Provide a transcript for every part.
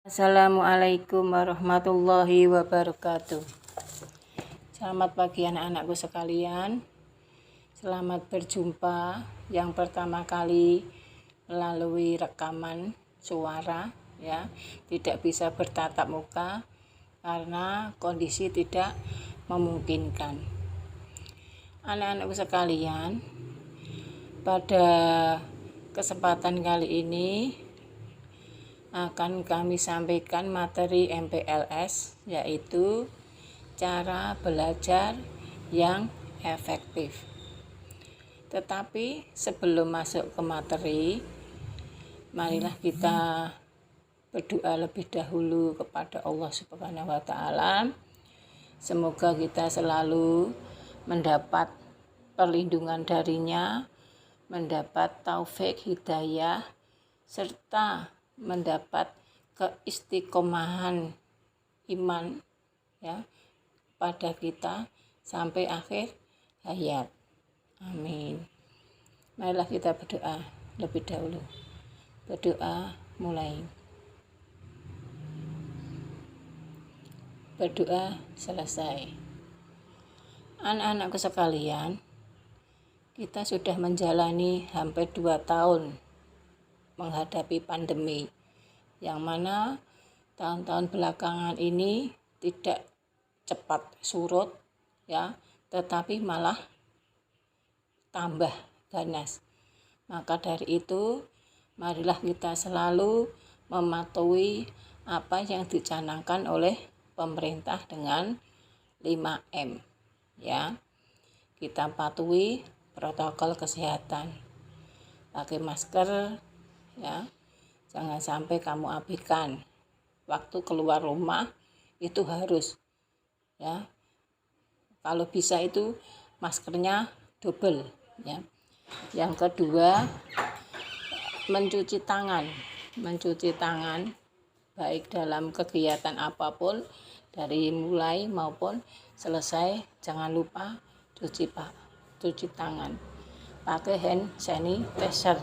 Assalamualaikum warahmatullahi wabarakatuh. Selamat pagi anak-anakku sekalian. Selamat berjumpa yang pertama kali melalui rekaman suara ya. Tidak bisa bertatap muka karena kondisi tidak memungkinkan. Anak-anakku sekalian, pada kesempatan kali ini akan kami sampaikan materi MPLS, yaitu cara belajar yang efektif. Tetapi sebelum masuk ke materi, marilah kita berdoa lebih dahulu kepada Allah Subhanahu wa Ta'ala. Semoga kita selalu mendapat perlindungan darinya, mendapat taufik hidayah, serta mendapat keistiqomahan iman ya pada kita sampai akhir hayat. Amin. Marilah kita berdoa lebih dahulu. Berdoa mulai. Berdoa selesai. Anak-anakku sekalian, kita sudah menjalani hampir 2 tahun menghadapi pandemi, yang mana tahun-tahun belakangan ini tidak cepat surut ya, tetapi malah tambah ganas. Maka dari itu, marilah kita selalu mematuhi apa yang dicanangkan oleh pemerintah dengan 5M ya. Kita patuhi protokol kesehatan, pakai masker ya, jangan sampai kamu abaikan. Waktu keluar rumah itu harus ya, kalau bisa itu maskernya double ya. Yang kedua, mencuci tangan baik dalam kegiatan apapun, dari mulai maupun selesai, jangan lupa cuci tangan, pakai hand sanitizer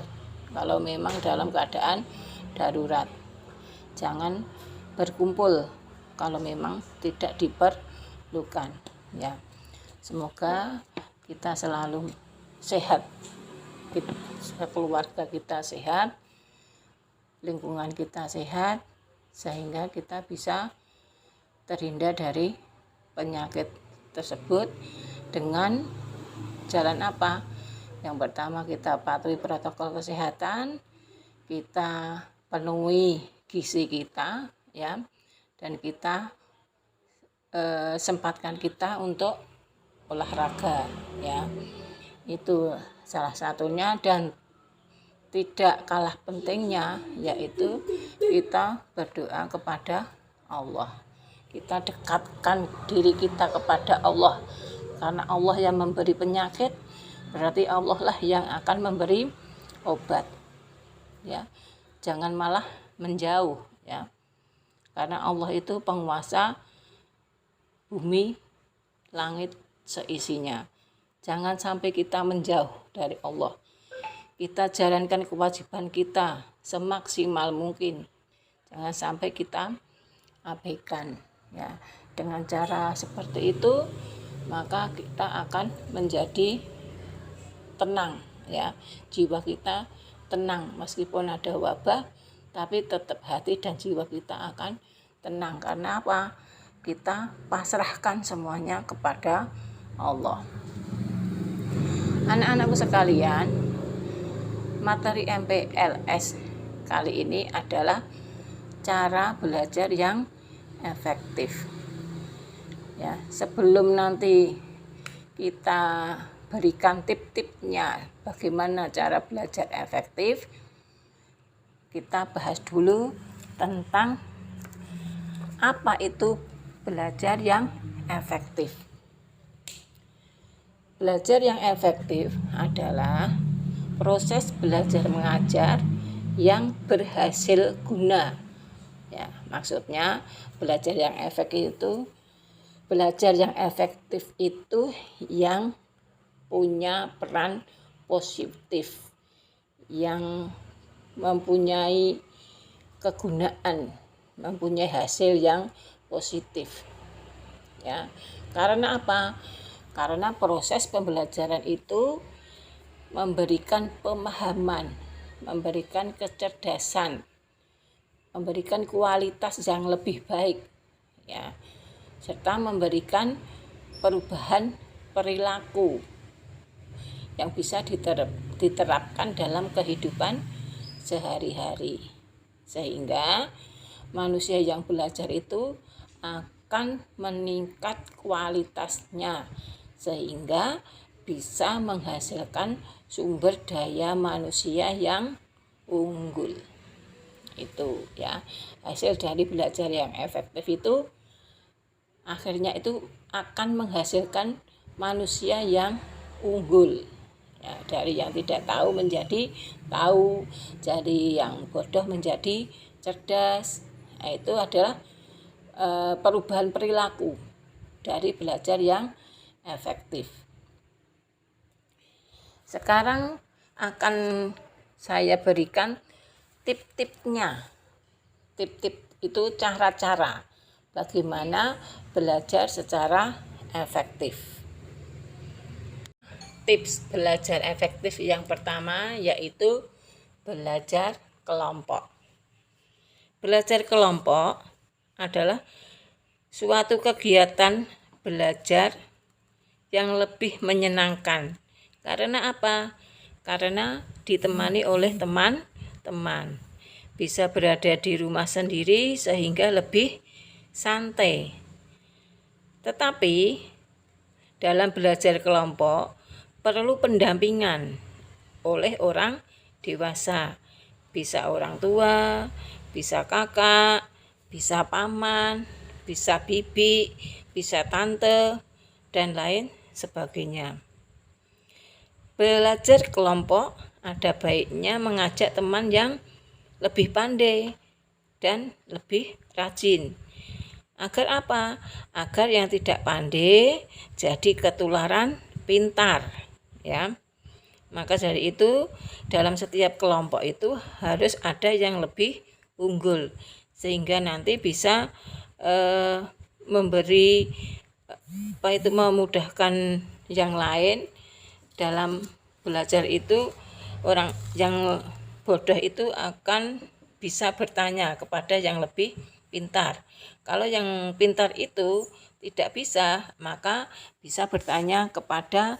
kalau memang dalam keadaan darurat. Jangan berkumpul kalau memang tidak diperlukan ya. Semoga kita selalu sehat, keluarga kita sehat, lingkungan kita sehat, sehingga kita bisa terhindar dari penyakit tersebut dengan jalan apa? Yang pertama, kita patuhi protokol kesehatan, kita penuhi gizi kita ya, dan kita sempatkan kita untuk olahraga ya. Itu salah satunya, dan tidak kalah pentingnya yaitu kita berdoa kepada Allah. Kita dekatkan diri kita kepada Allah, karena Allah yang memberi penyakit, berarti Allah lah yang akan memberi obat ya. Jangan malah menjauh ya, karena Allah itu penguasa bumi langit seisinya. Jangan sampai kita menjauh dari Allah. Kita jalankan kewajiban kita semaksimal mungkin, jangan sampai kita abaikan ya. Dengan cara seperti itu, maka kita akan menjadi tenang ya, jiwa kita tenang. Meskipun ada wabah, tapi tetap hati dan jiwa kita akan tenang. Karena apa? Kita pasrahkan semuanya kepada Allah. Anak-anakku sekalian, materi MPLS kali ini adalah cara belajar yang efektif ya. Sebelum nanti kita berikan tip-tipnya bagaimana cara belajar efektif, kita bahas dulu tentang apa itu belajar yang efektif. Belajar yang efektif adalah proses belajar mengajar yang berhasil guna ya. Maksudnya belajar yang efektif itu yang punya peran positif, yang mempunyai kegunaan mempunyai hasil yang positif. Ya. Karena apa? Karena proses pembelajaran itu memberikan pemahaman, memberikan kecerdasan, memberikan kualitas yang lebih baik, ya, serta memberikan perubahan perilaku yang bisa diterapkan dalam kehidupan sehari-hari, sehingga manusia yang belajar itu akan meningkat kualitasnya, sehingga bisa menghasilkan sumber daya manusia yang unggul. Itu ya, hasil dari belajar yang efektif itu akhirnya itu akan menghasilkan manusia yang unggul, ya, dari yang tidak tahu menjadi tahu, jadi yang bodoh menjadi cerdas. Nah, itu adalah perubahan perilaku dari belajar yang efektif. Sekarang akan saya berikan tip-tipnya. Tip-tip itu cara-cara bagaimana belajar secara efektif. Tips belajar efektif yang pertama yaitu belajar kelompok. Belajar kelompok adalah suatu kegiatan belajar yang lebih menyenangkan. Karena apa? Karena ditemani oleh teman-teman. Bisa berada di rumah sendiri sehingga lebih santai. Tetapi dalam belajar kelompok perlu pendampingan oleh orang dewasa. Bisa orang tua, bisa kakak, bisa paman, bisa bibi, bisa tante, dan lain sebagainya. Belajar kelompok ada baiknya mengajak teman yang lebih pandai dan lebih rajin. Agar apa? Agar yang tidak pandai jadi ketularan pintar, ya. Maka dari itu dalam setiap kelompok itu harus ada yang lebih unggul, sehingga nanti bisa memudahkan yang lain dalam belajar itu. Orang yang bodoh itu akan bisa bertanya kepada yang lebih pintar. Kalau yang pintar itu tidak bisa, maka bisa bertanya kepada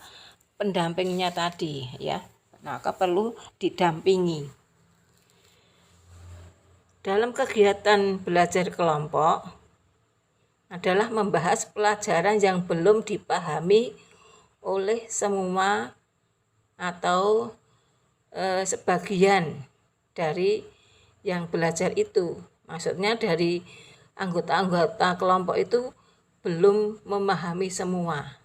pendampingnya tadi, ya. Maka perlu didampingi. Dalam kegiatan belajar kelompok adalah membahas pelajaran yang belum dipahami oleh semua atau sebagian dari yang belajar itu. Maksudnya dari anggota-anggota kelompok itu belum memahami semua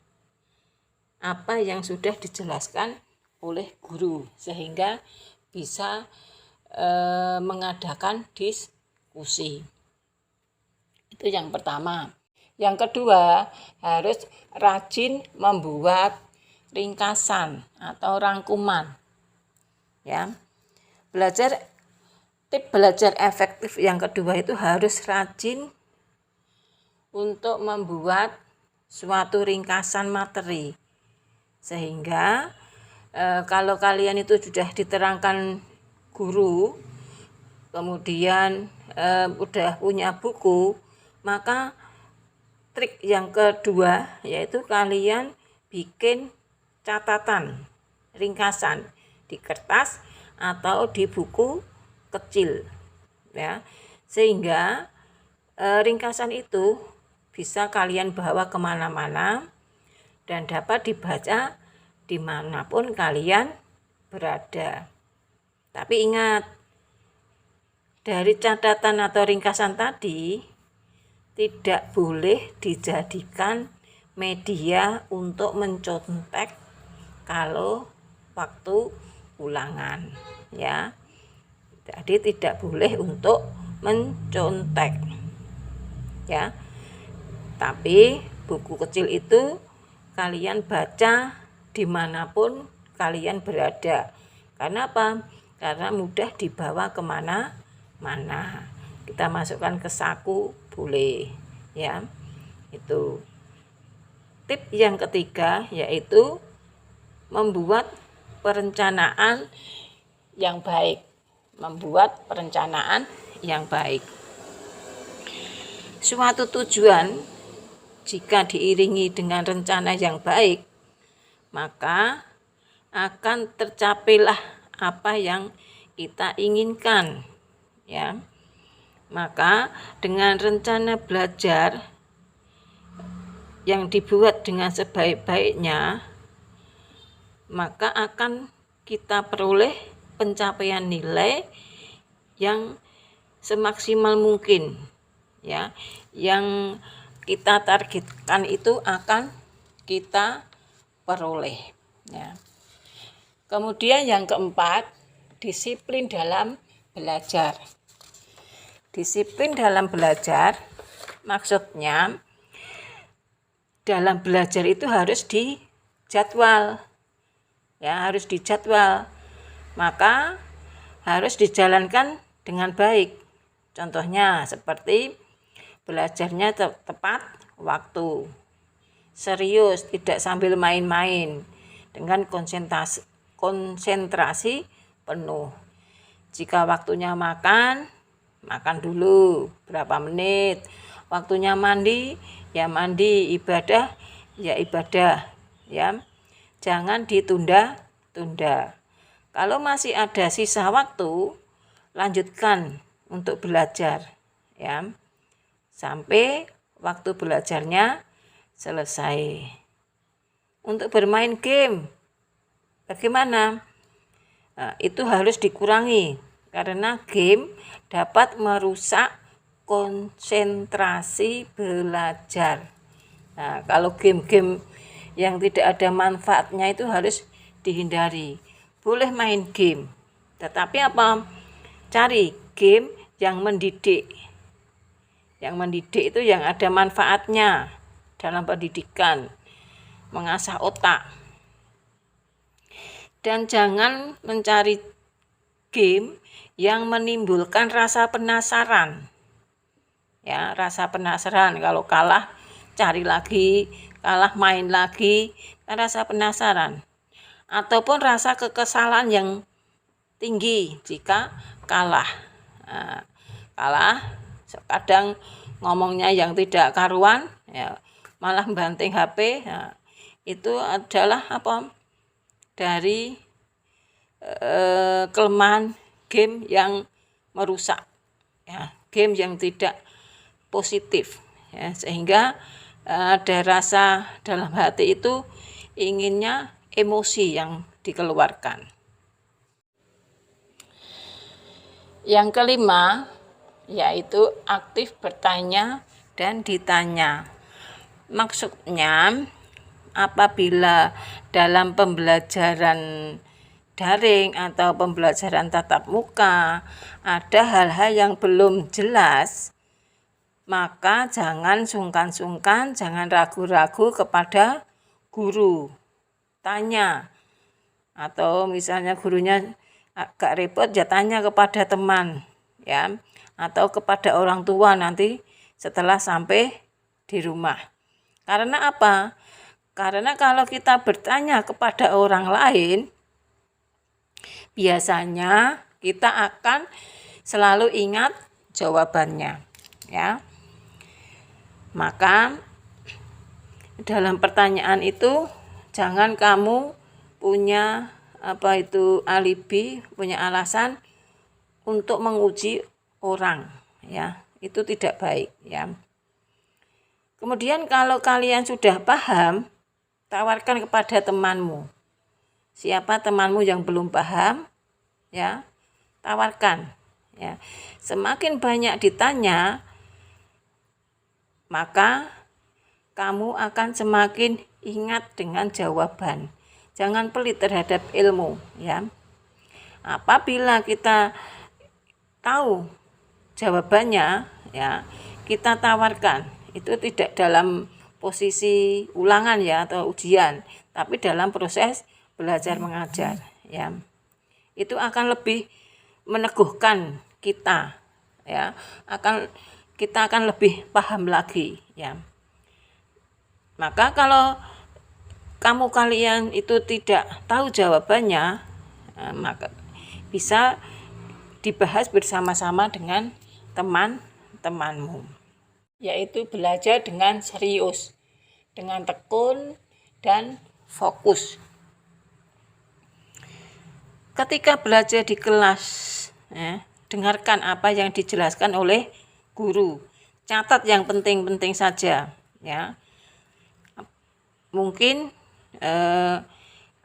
apa yang sudah dijelaskan oleh guru, sehingga bisa mengadakan diskusi. Itu yang pertama. Yang kedua, harus rajin membuat ringkasan atau rangkuman, ya. Tip belajar efektif yang kedua itu harus rajin untuk membuat suatu ringkasan materi, sehingga kalau kalian itu sudah diterangkan guru, kemudian udah punya buku, maka trik yang kedua yaitu kalian bikin catatan ringkasan di kertas atau di buku kecil, ya, sehingga ringkasan itu bisa kalian bawa kemana-mana dan dapat dibaca dimanapun kalian berada. Tapi ingat, dari catatan atau ringkasan tadi tidak boleh dijadikan media untuk mencontek kalau waktu ulangan, ya. Jadi tidak boleh untuk mencontek, ya. Tapi buku kecil itu kalian baca dimanapun kalian berada. Karena apa? Karena mudah dibawa kemana-mana. kita masukkan ke saku boleh, ya. Itu tip yang ketiga, yaitu membuat perencanaan yang baik. Membuat perencanaan yang baik. Suatu tujuan jika diiringi dengan rencana yang baik, maka akan tercapailah apa yang kita inginkan, ya. Maka dengan rencana belajar yang dibuat dengan sebaik-baiknya, maka akan kita peroleh pencapaian nilai yang semaksimal mungkin, ya. Yang kita targetkan itu akan kita peroleh, ya. Kemudian yang keempat, disiplin dalam belajar. Disiplin dalam belajar maksudnya dalam belajar itu harus dijadwal, ya, harus dijadwal. Maka harus dijalankan dengan baik. Contohnya seperti belajarnya tepat waktu, serius, tidak sambil main-main, dengan konsentrasi penuh. Jika waktunya makan, makan dulu berapa menit. Waktunya mandi, ya mandi. Ibadah, ya ibadah, ya. Jangan ditunda-tunda. Kalau masih ada sisa waktu, lanjutkan untuk belajar, ya, sampai waktu belajarnya selesai. Untuk bermain game, bagaimana? Nah, itu harus dikurangi karena game dapat merusak konsentrasi belajar. Nah, kalau game-game yang tidak ada manfaatnya itu harus dihindari. Boleh main game, tetapi apa? Cari game yang mendidik. Yang mendidik itu yang ada manfaatnya dalam pendidikan, mengasah otak. Dan jangan mencari game yang menimbulkan rasa penasaran. Ya, rasa penasaran. Kalau kalah cari lagi, kalah main lagi, rasa penasaran. Ataupun rasa kekesalan yang tinggi jika kalah. Nah, kalah kadang ngomongnya yang tidak karuan, ya, malah banting HP. Nah, itu adalah apa? Dari kelemahan game yang merusak, ya, game yang tidak positif, ya, sehingga ada rasa dalam hati itu inginnya emosi yang dikeluarkan. Yang kelima, yaitu aktif bertanya dan ditanya. Maksudnya, apabila dalam pembelajaran daring atau pembelajaran tatap muka ada hal-hal yang belum jelas, maka jangan sungkan-sungkan, jangan ragu-ragu kepada guru. Tanya. Atau misalnya gurunya agak repot, ya tanya kepada teman, ya, atau kepada orang tua nanti setelah sampai di rumah. Karena apa? Karena kalau kita bertanya kepada orang lain, biasanya kita akan selalu ingat jawabannya, ya. Maka dalam pertanyaan itu jangan kamu punya alibi, punya alasan untuk menguji orang, ya. Itu tidak baik, ya. Kemudian kalau kalian sudah paham, tawarkan kepada temanmu. Siapa temanmu yang belum paham, ya, tawarkan, ya. Semakin banyak ditanya, maka kamu akan semakin ingat dengan jawaban. Jangan pelit terhadap ilmu, ya. Apabila kita tahu jawabannya, ya, kita tawarkan. Itu tidak dalam posisi ulangan, ya, atau ujian, tapi dalam proses belajar mengajar, ya. Itu akan lebih meneguhkan kita ya, kita akan lebih paham lagi ya. Maka kalau kalian itu tidak tahu jawabannya, maka bisa dibahas bersama-sama dengan teman-temanmu, yaitu belajar dengan serius, dengan tekun dan fokus. Ketika belajar di kelas, dengarkan apa yang dijelaskan oleh guru. Catat yang penting-penting saja ya. Mungkin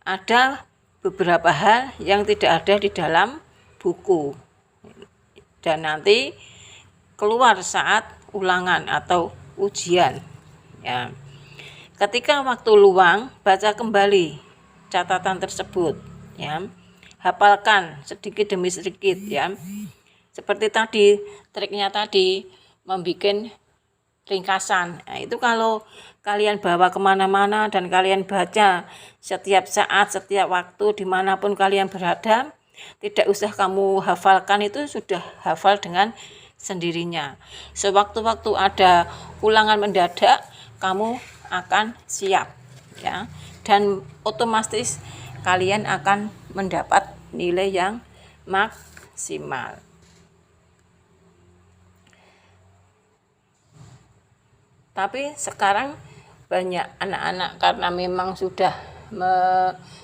ada beberapa hal yang tidak ada di dalam buku dan nanti keluar saat ulangan atau ujian ya. Ketika waktu luang, baca kembali catatan tersebut ya. Hafalkan sedikit demi sedikit ya. Seperti tadi, triknya tadi membuat ringkasan. Nah, itu kalau kalian bawa kemana-mana dan kalian baca setiap saat, setiap waktu, dimanapun kalian berada, tidak usah kamu hafalkan, itu sudah hafal dengan sendirinya. Sewaktu-waktu ada ulangan mendadak, kamu akan siap ya, dan otomatis kalian akan mendapat nilai yang maksimal. Tapi sekarang banyak anak-anak karena memang sudah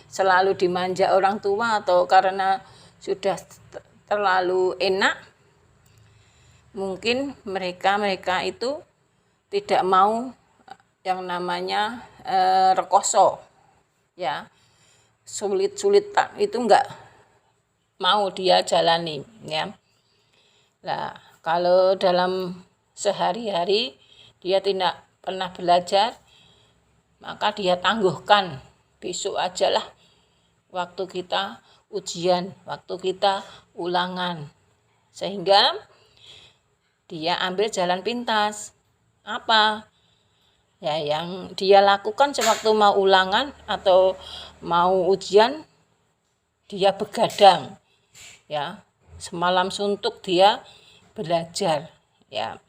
selalu dimanja orang tua atau karena sudah terlalu enak, mungkin mereka itu tidak mau yang namanya rekoso ya, sulit itu enggak mau dia jalani ya. Nah, kalau dalam sehari-hari dia tidak pernah belajar, maka dia tangguhkan besok ajalah waktu kita ujian, waktu kita ulangan, sehingga dia ambil jalan pintas. Apa ya yang dia lakukan sewaktu mau ulangan atau mau ujian? Dia begadang ya, semalam suntuk dia belajar ya.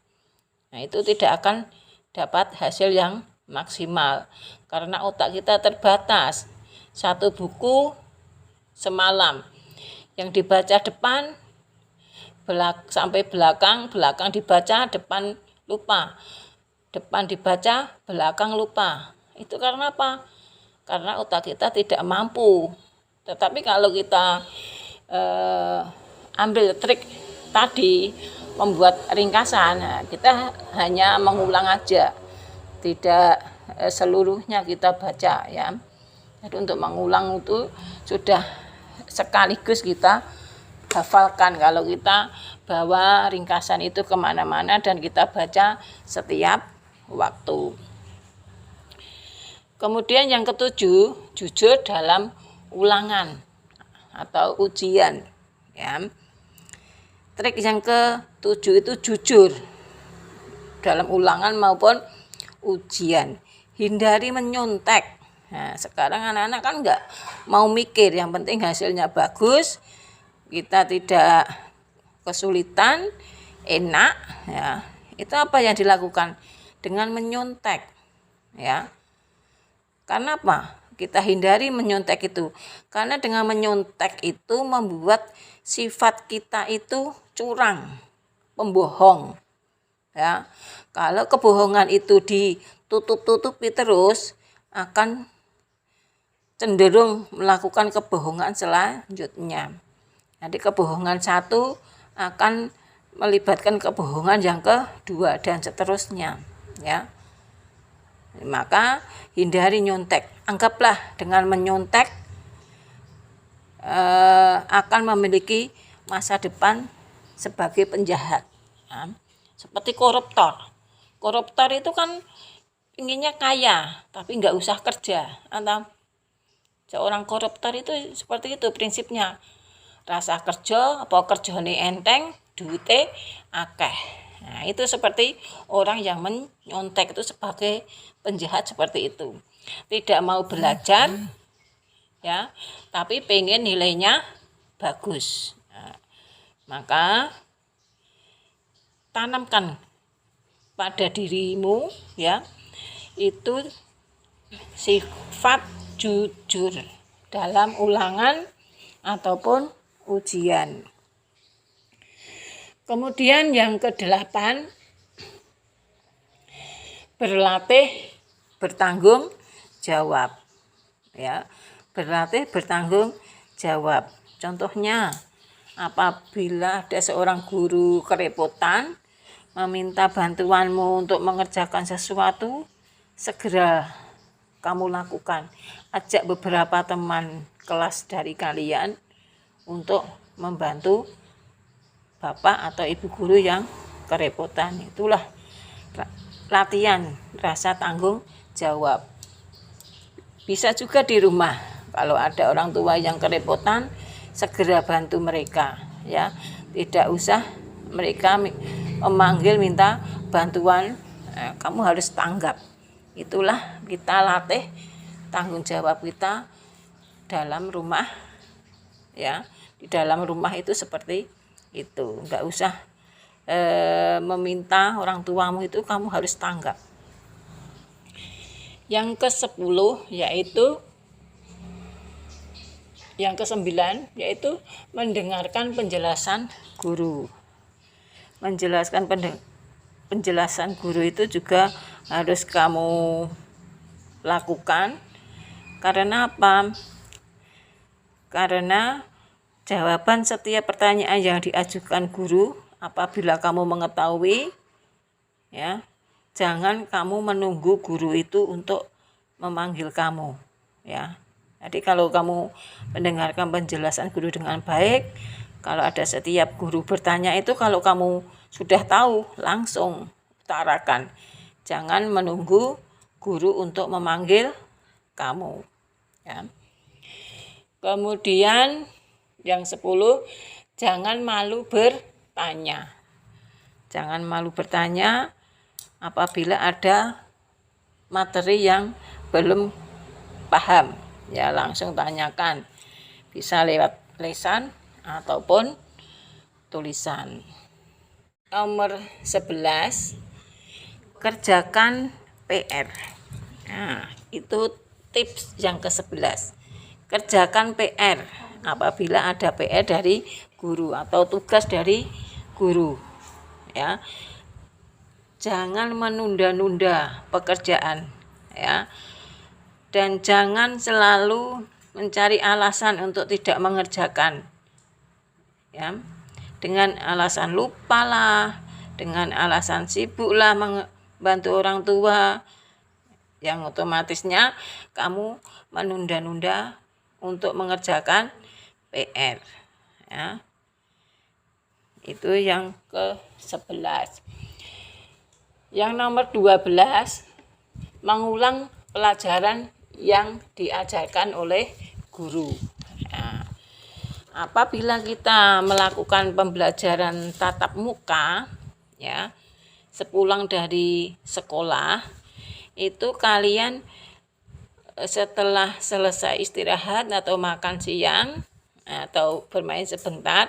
Nah, itu tidak akan dapat hasil yang maksimal karena otak kita terbatas. Satu buku semalam yang dibaca depan sampai belakang dibaca, depan lupa, depan dibaca, belakang lupa. Itu karena apa? Karena otak kita tidak mampu. Tetapi kalau kita ambil trik tadi, membuat ringkasan, kita hanya mengulang aja, tidak seluruhnya kita baca ya. Jadi untuk mengulang itu sudah sekaligus kita hafalkan kalau kita bawa ringkasan itu kemana-mana dan kita baca setiap waktu. Kemudian yang ketujuh, jujur dalam ulangan atau ujian ya. Trik yang ketujuh itu jujur dalam ulangan maupun ujian. Hindari menyontek. Nah, sekarang anak-anak kan nggak mau mikir, yang penting hasilnya bagus, kita tidak kesulitan, enak ya. Itu apa yang dilakukan? Dengan menyontek ya. Karena apa? Kita hindari menyontek itu. Karena dengan menyontek itu membuat sifat kita itu curang, pembohong. Ya. Kalau kebohongan itu ditutup-tutupi terus, akan cenderung melakukan kebohongan selanjutnya. Nanti kebohongan satu akan melibatkan kebohongan yang kedua dan seterusnya, ya. Maka hindari nyontek. Anggaplah dengan menyontek akan memiliki masa depan sebagai penjahat. Ya. Seperti koruptor. Koruptor itu kan inginnya kaya, tapi nggak usah kerja. Atau seorang koruptor itu seperti itu prinsipnya. Rasa kerja, apa kerjane enteng, duite akeh. Nah, itu seperti orang yang menyontek itu sebagai penjahat seperti itu. Tidak mau belajar, ya, tapi pengen nilainya bagus. Nah, maka tanamkan pada dirimu, ya, itu sifat jujur dalam ulangan ataupun ujian. Kemudian yang ke-8, berlatih bertanggung jawab, ya, berlatih bertanggung jawab. Contohnya, apabila ada seorang guru kerepotan meminta bantuanmu untuk mengerjakan sesuatu, segera kamu lakukan. Ajak beberapa teman kelas dari kalian untuk membantu bapak atau ibu guru yang kerepotan. Itulah latihan rasa tanggung jawab. Bisa juga di rumah, kalau ada orang tua yang kerepotan, segera bantu mereka, ya. Tidak usah mereka memanggil minta bantuan, kamu harus tanggap. Itulah kita latih tanggung jawab kita dalam rumah, ya. Di dalam rumah itu seperti itu, enggak usah meminta orang tuamu, itu kamu harus tanggap. Yang ke-10 yaitu yang ke-9 yaitu mendengarkan penjelasan guru. Penjelasan guru itu juga harus kamu lakukan. Karena apa? Karena jawaban setiap pertanyaan yang diajukan guru, apabila kamu mengetahui, ya, jangan kamu menunggu guru itu untuk memanggil kamu, ya. Jadi kalau kamu mendengarkan penjelasan guru dengan baik, kalau ada setiap guru bertanya itu, kalau kamu sudah tahu, langsung utarakan. Jangan menunggu guru untuk memanggil kamu, ya. Kemudian yang 10, jangan malu bertanya. Jangan malu bertanya apabila ada materi yang belum paham, ya, langsung tanyakan. Bisa lewat lisan ataupun tulisan. Nomor 11, kerjakan PR. Nah, itu tips yang ke-11. Kerjakan PR apabila ada PR dari guru atau tugas dari guru, ya. Jangan menunda-nunda pekerjaan, ya. Dan jangan selalu mencari alasan untuk tidak mengerjakan, ya. Dengan alasan lupalah, dengan alasan sibuklah membantu orang tua, yang otomatisnya kamu menunda-nunda untuk mengerjakan PR, ya. Itu yang ke-11. Yang nomor 12, mengulang pelajaran yang diajarkan oleh guru. Nah, apabila kita melakukan pembelajaran tatap muka, ya, sepulang dari sekolah, itu kalian setelah selesai istirahat atau makan siang atau bermain sebentar,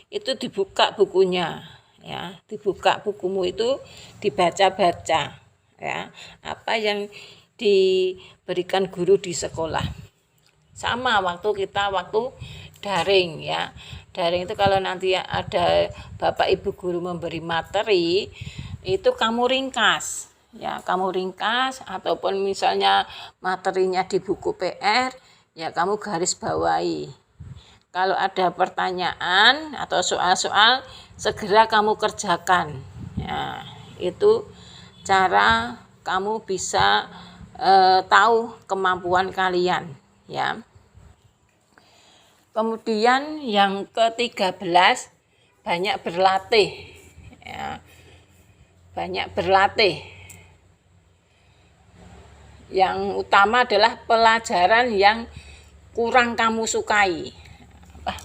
itu dibuka bukunya, ya. Dibuka bukumu itu, dibaca-baca, ya, apa yang diberikan guru di sekolah. Sama waktu daring, ya. Daring itu kalau nanti ada bapak ibu guru memberi materi, itu kamu ringkas, ya, kamu ringkas, ataupun misalnya materinya di buku PR, ya, kamu garis bawahi. Kalau ada pertanyaan atau soal-soal, segera kamu kerjakan, ya. Itu cara kamu bisa tahu kemampuan kalian, ya. Kemudian yang ke-13, banyak berlatih, ya. Banyak berlatih. Yang utama adalah pelajaran yang kurang kamu sukai.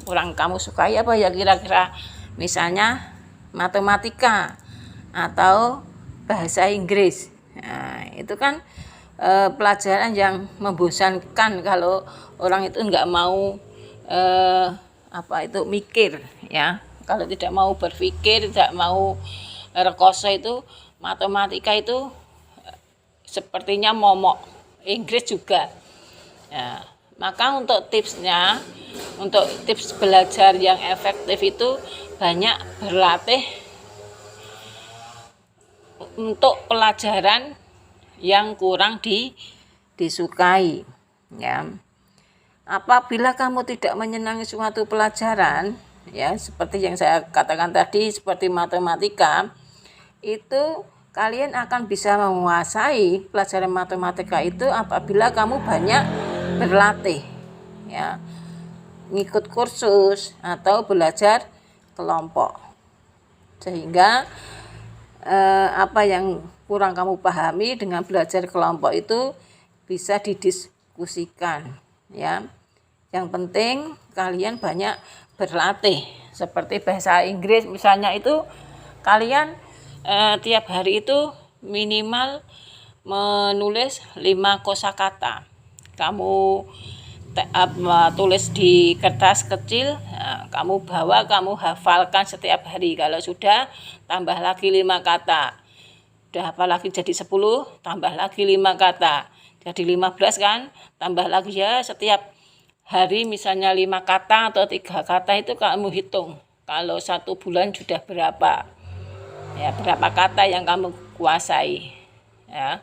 Kurang kamu sukai apa ya kira-kira? Misalnya matematika atau bahasa Inggris. Nah, itu kan pelajaran yang membosankan kalau orang itu enggak mau mikir, ya. Kalau tidak mau berpikir, tidak mau rekoso itu matematika itu sepertinya momok, Inggris juga. Ya, maka untuk tipsnya, untuk tips belajar yang efektif itu banyak berlatih untuk pelajaran yang kurang disukai. Ya. Apabila kamu tidak menyenangi suatu pelajaran, ya seperti yang saya katakan tadi, seperti matematika, itu kalian akan bisa menguasai pelajaran matematika itu apabila kamu banyak berlatih, ya, ngikut kursus atau belajar kelompok, sehingga apa yang kurang kamu pahami dengan belajar kelompok itu bisa didiskusikan, ya. Yang penting kalian banyak berlatih. Seperti bahasa Inggris misalnya itu kalian tiap hari itu minimal menulis 5 kosakata. Kamu tulis di kertas kecil, kamu bawa, kamu hafalkan setiap hari. Kalau sudah, tambah lagi 5 kata. Udah hafal lagi jadi 10, tambah lagi 5 kata. Jadi 15 kan, tambah lagi ya setiap hari misalnya 5 kata atau 3 kata itu kamu hitung. Kalau 1 bulan sudah berapa, ya berapa kata yang kamu kuasai, ya.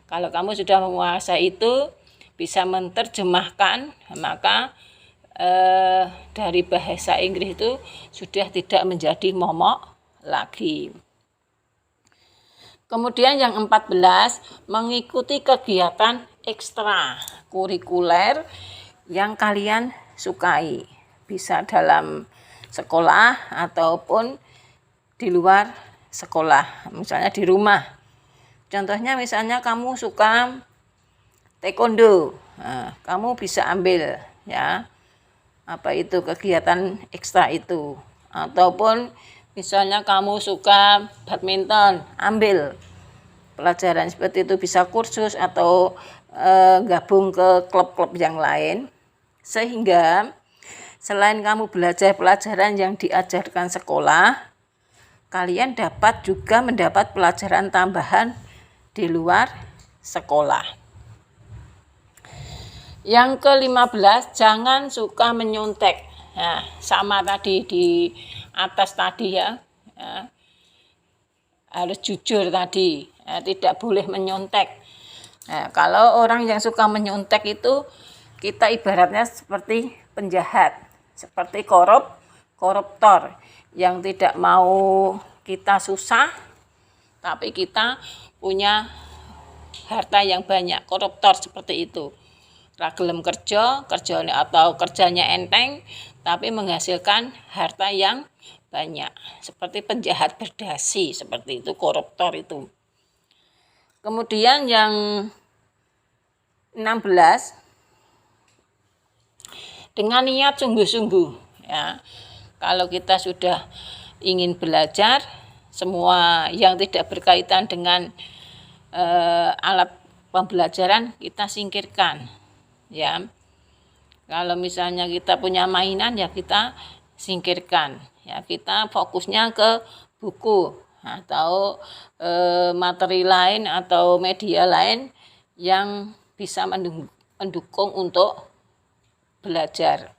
Kalau kamu sudah menguasai itu, bisa menerjemahkan, maka dari bahasa Inggris itu sudah tidak menjadi momok lagi. Kemudian yang 14, mengikuti kegiatan ekstra kurikuler yang kalian sukai, bisa dalam sekolah ataupun di luar sekolah, misalnya di rumah. Contohnya misalnya kamu suka taekwondo, nah, kamu bisa ambil, ya, apa itu kegiatan ekstra itu. Ataupun misalnya kamu suka badminton, ambil pelajaran seperti itu, bisa kursus atau gabung ke klub-klub yang lain. Sehingga selain kamu belajar pelajaran yang diajarkan sekolah, kalian dapat juga mendapat pelajaran tambahan di luar sekolah. Yang ke-15, jangan suka menyontek. Nah, sama tadi di atas tadi, ya. Harus jujur tadi, tidak boleh menyontek. Nah, kalau orang yang suka menyontek itu, kita ibaratnya seperti penjahat, seperti koruptor yang tidak mau kita susah, tapi kita punya harta yang banyak. Koruptor seperti itu, ragelem kerjanya atau kerjanya enteng, tapi menghasilkan harta yang banyak, seperti penjahat berdasi, seperti itu koruptor itu. Kemudian yang 16, dengan niat sungguh-sungguh, ya. Kalau kita sudah ingin belajar, semua yang tidak berkaitan dengan alat pembelajaran kita singkirkan, ya. Kalau misalnya kita punya mainan, ya kita singkirkan, ya. Kita fokusnya ke buku atau materi lain atau media lain yang bisa mendukung untuk belajar.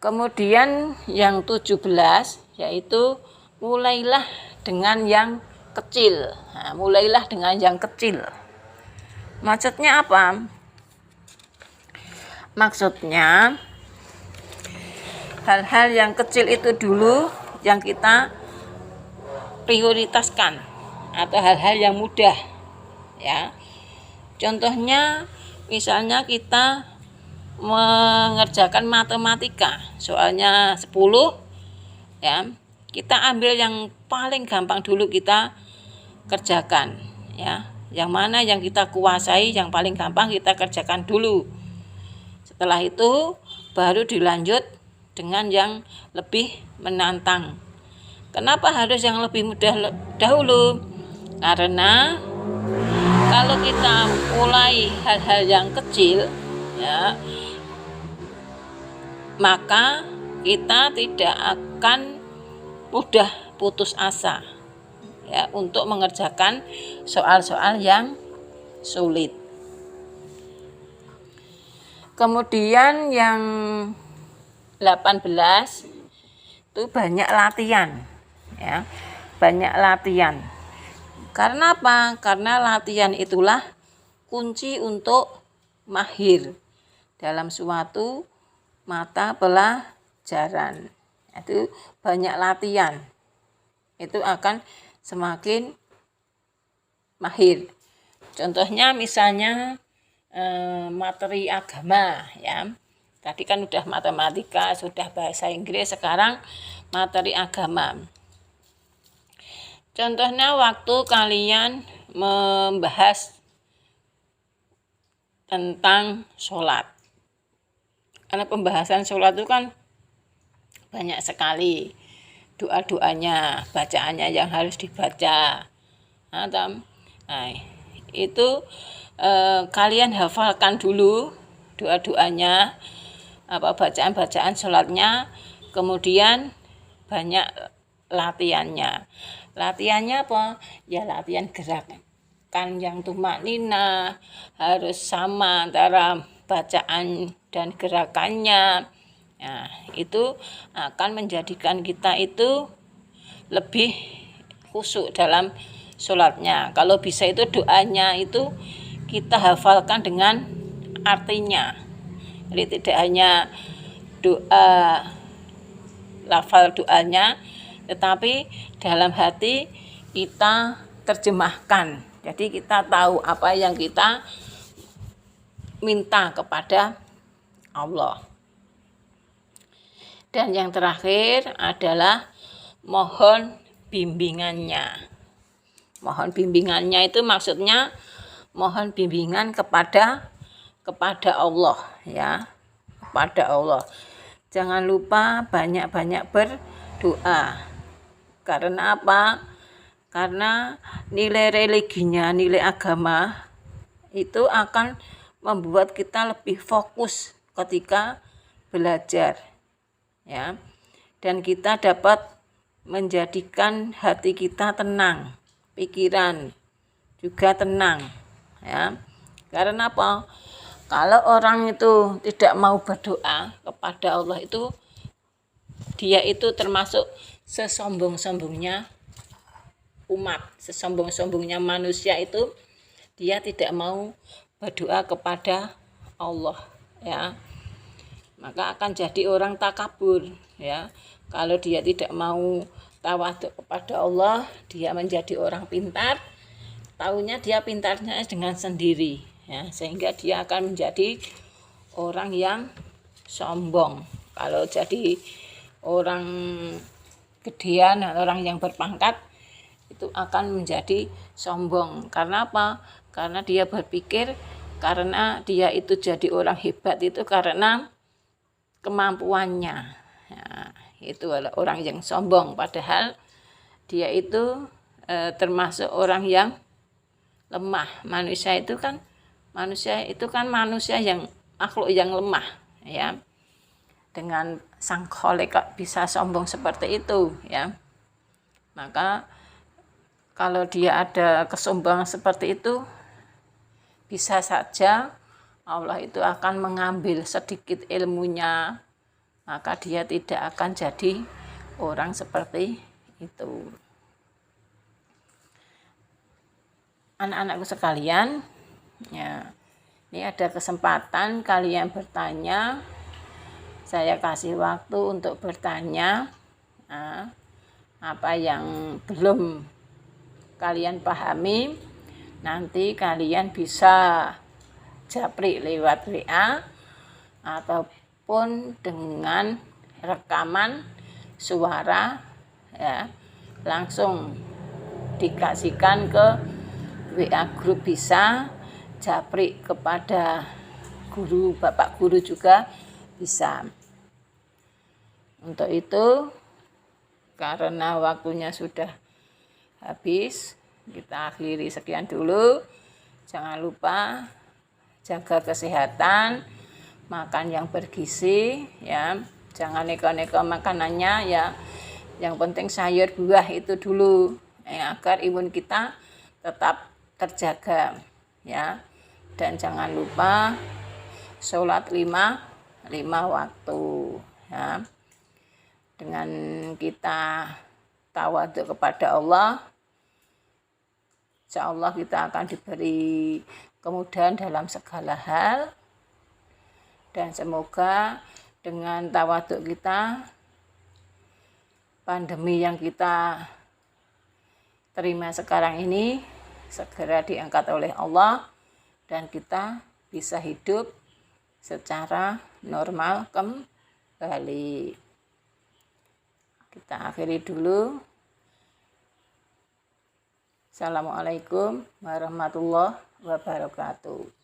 Kemudian yang 17, yaitu mulailah dengan yang kecil. Nah, mulailah dengan yang kecil. Maksudnya apa? Maksudnya hal-hal yang kecil itu dulu yang kita prioritaskan, atau hal-hal yang mudah, ya. Contohnya misalnya kita mengerjakan matematika, soalnya 10, ya, kita ambil yang paling gampang dulu kita kerjakan, ya. Yang mana yang kita kuasai, yang paling gampang kita kerjakan dulu. Setelah itu baru dilanjut dengan yang lebih menantang. Kenapa harus yang lebih mudah dahulu? Karena kalau kita mulai hal-hal yang kecil, ya, maka kita tidak akan mudah putus asa ya untuk mengerjakan soal-soal yang sulit. Kemudian yang 18 itu banyak latihan ya. Banyak latihan. Karena apa? Karena latihan itulah kunci untuk mahir dalam suatu mata pelajaran. Itu banyak latihan. Itu akan semakin mahir. Contohnya misalnya materi agama ya. Tadi kan udah matematika, sudah bahasa Inggris, sekarang materi agama. Contohnya waktu kalian membahas tentang sholat. Karena pembahasan sholat itu kan banyak sekali doa-doanya, bacaannya yang harus dibaca. Nah, itu kalian hafalkan dulu doa-doanya, bacaan-bacaan sholatnya, kemudian banyak latihannya. Latihannya apa? Ya latihan gerakan yang tumaknina, harus sama antara bacaan dan gerakannya. Nah, itu akan menjadikan kita itu lebih khusyuk dalam sholatnya. Kalau bisa itu doanya itu kita hafalkan dengan artinya. Jadi tidak hanya doa, lafal doanya, tetapi dalam hati kita terjemahkan. Jadi kita tahu apa yang kita minta kepada Allah. Dan yang terakhir adalah mohon bimbingannya. Mohon bimbingannya itu maksudnya mohon bimbingan kepada Allah ya, kepada Allah. Jangan lupa banyak-banyak berdoa. Karena apa? Karena nilai religinya, nilai agama itu akan membuat kita lebih fokus ketika belajar ya. Dan kita dapat menjadikan hati kita tenang, pikiran juga tenang ya. Karena apa? Kalau orang itu tidak mau berdoa kepada Allah itu, dia itu termasuk sesombong-sombongnya umat, sesombong-sombongnya manusia itu, dia tidak mau berdoa kepada Allah ya. Maka akan jadi orang takabur ya. Kalau dia tidak mau tawadhu kepada Allah, dia menjadi orang pintar, taunya dia pintarnya dengan sendiri ya, sehingga dia akan menjadi orang yang sombong. Kalau jadi orang gedean, orang yang berpangkat, itu akan menjadi sombong. Karena apa? Karena dia berpikir karena dia itu jadi orang hebat itu karena kemampuannya ya, itu adalah orang yang sombong, padahal dia itu termasuk orang yang lemah. Manusia itu kan manusia yang makhluk yang lemah ya. Dengan sang Khalik bisa sombong seperti itu ya. Maka kalau dia ada kesombongan seperti itu, bisa saja Allah itu akan mengambil sedikit ilmunya, maka dia tidak akan jadi orang seperti itu. Anak-anakku sekalian, ya, ini ada kesempatan kalian bertanya. Saya kasih waktu untuk bertanya. Nah, apa yang belum kalian pahami, nanti kalian bisa japri lewat WA ataupun dengan rekaman suara ya, langsung dikasihkan ke WA grup, bisa japri kepada guru, bapak guru juga bisa. Untuk itu, karena waktunya sudah habis, kita akhiri sekian dulu. Jangan lupa jaga kesehatan, makan yang bergizi ya, jangan neko-neko makanannya ya, Yang penting sayur buah itu dulu agar imun kita tetap terjaga ya. Dan jangan lupa sholat lima waktu ya. Dengan kita tawadhu kepada Allah, insya Allah kita akan diberi kemudahan dalam segala hal. Dan semoga dengan tawadhu kita, pandemi yang kita terima sekarang ini segera diangkat oleh Allah dan kita bisa hidup secara normal kembali. Kita akhiri dulu. Assalamualaikum warahmatullahi wabarakatuh.